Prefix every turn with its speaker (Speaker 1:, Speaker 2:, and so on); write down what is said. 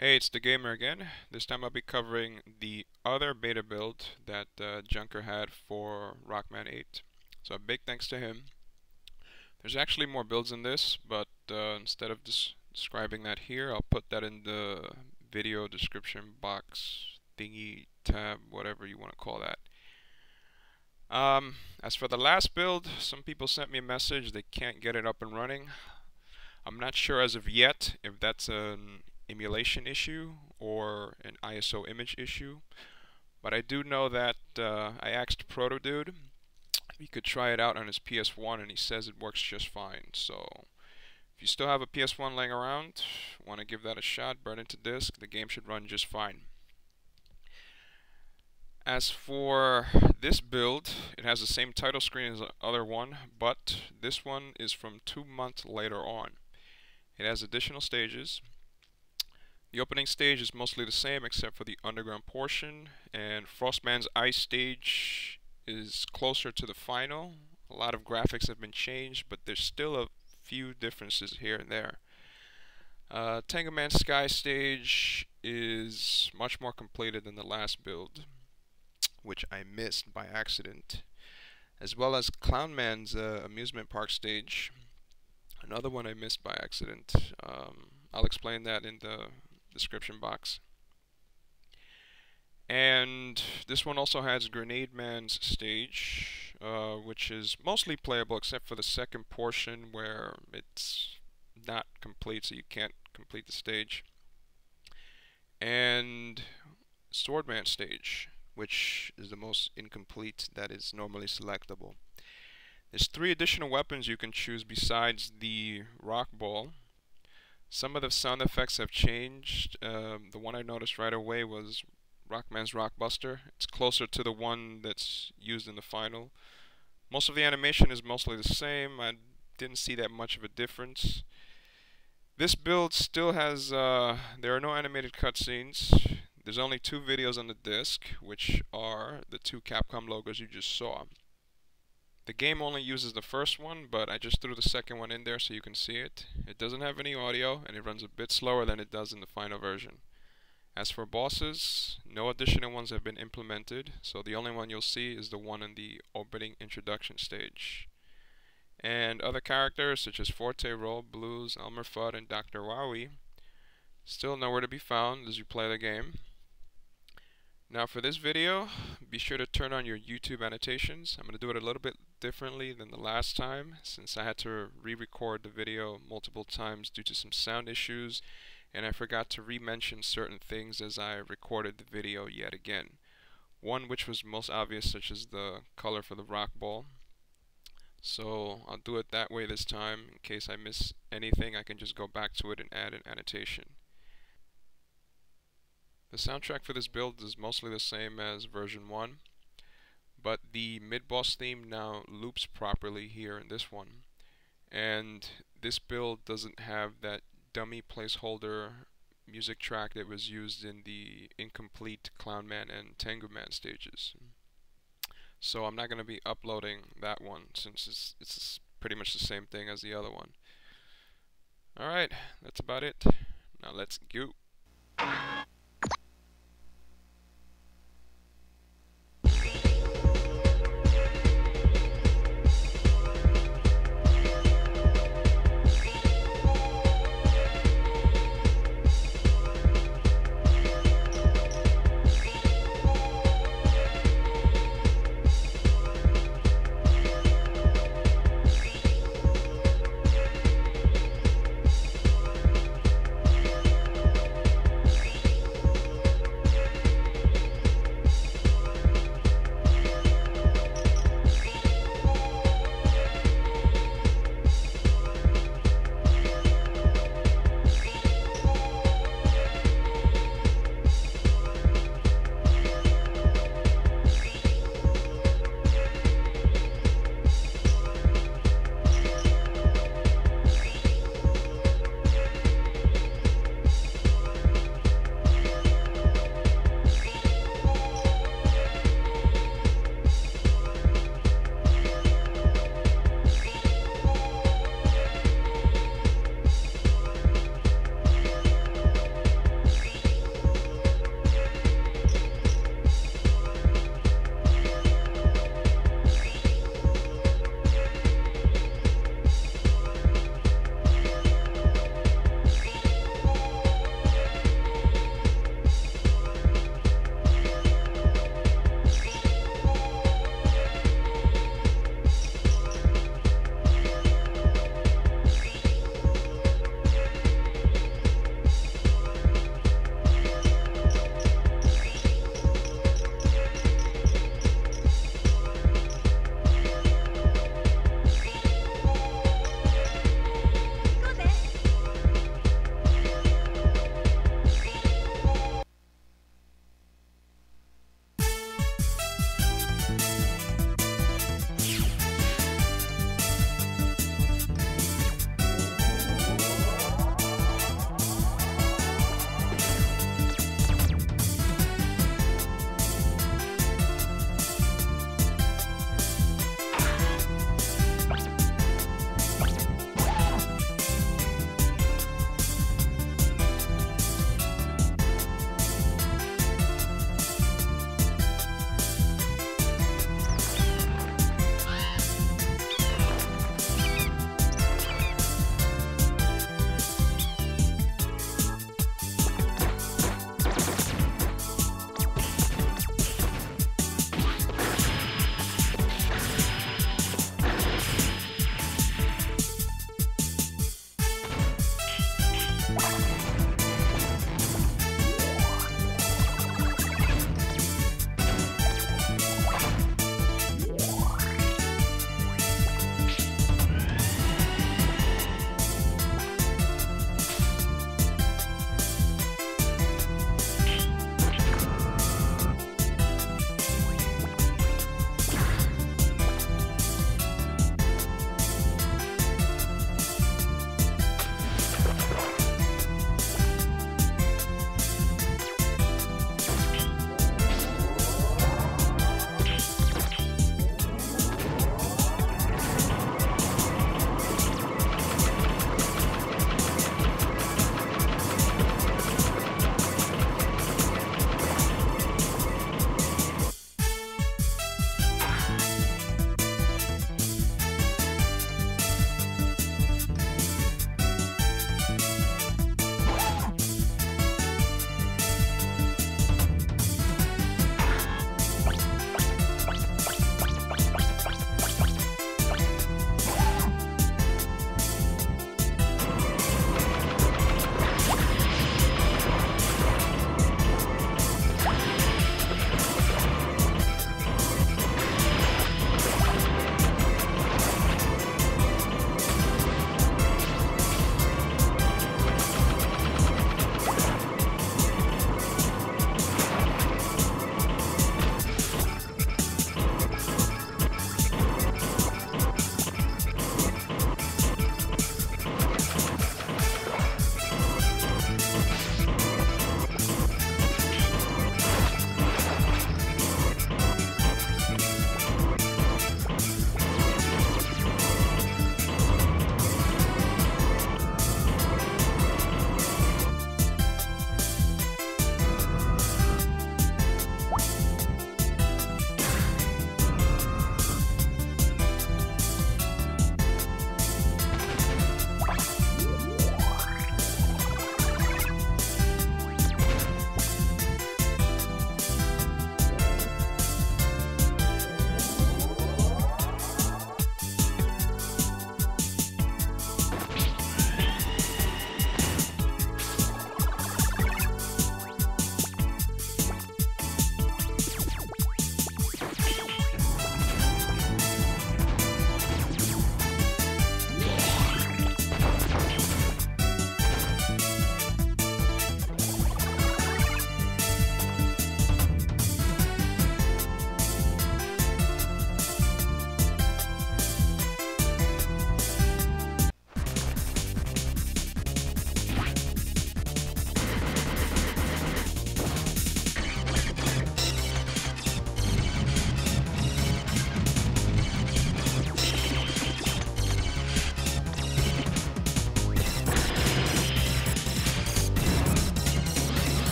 Speaker 1: Hey, it's the gamer again. This time I'll be covering the other beta build that Junker had for Rockman 8. So a big thanks to him. There's actually more builds in this, but instead of describing that here, I'll put that in the video description box thingy tab, whatever you want to call that. As for the last build, some people sent me a message they can't get it up and running. I'm not sure as of yet if that's an emulation issue or an ISO image issue, but I do know that I asked Protodude if he could try it out on his PS1 and he says it works just fine. So if you still have a PS1 laying around, want to give that a shot, burn it to disk, the game should run just fine. As for this build, it has the same title screen as the other one, but this one is from 2 months later on. It has additional stages. The opening stage is mostly the same except for the underground portion, and Frostman's ice stage is closer to the final. A lot of graphics have been changed, but there's still a few differences here and there. Tango Man's sky stage is much more completed than the last build, which I missed by accident, as well as Clown Man's amusement park stage, another one I missed by accident. I'll explain that in the description box. And this one also has Grenade Man's stage, which is mostly playable except for the second portion where it's not complete, so you can't complete the stage. And Swordman stage, which is the most incomplete, that is normally selectable. There's 3 additional weapons you can choose besides the rock ball. Some of the sound effects have changed. The one I noticed right away was Rockman's Rockbuster. It's closer to the one that's used in the final. Most of the animation is mostly the same. I didn't see that much of a difference. This build still has, there are no animated cutscenes. There's only 2 videos on the disc, which are the 2 Capcom logos you just saw. The game only uses the first one, but I just threw the second one in there so you can see it. It doesn't have any audio, and it runs a bit slower than it does in the final version. As for bosses, no additional ones have been implemented, so the only one you'll see is the one in the opening introduction stage. And other characters such as Forte Roll, Blues, Elmer Fudd, and Dr. Wowie still nowhere to be found as you play the game. Now for this video, be sure to turn on your YouTube annotations. I'm going to do it a little bit differently than the last time, since I had to re-record the video multiple times due to some sound issues, and I forgot to re-mention certain things as I recorded the video yet again. One which was most obvious, such as the color for the rock ball. So I'll do it that way this time. In case I miss anything, I can just go back to it and add an annotation. The soundtrack for this build is mostly the same as version 1, but the mid-boss theme now loops properly here in this one. And this build doesn't have that dummy placeholder music track that was used in the incomplete Clown Man and Tango Man stages. So I'm not going to be uploading that one since it's pretty much the same thing as the other one. Alright, that's about it. Now let's go.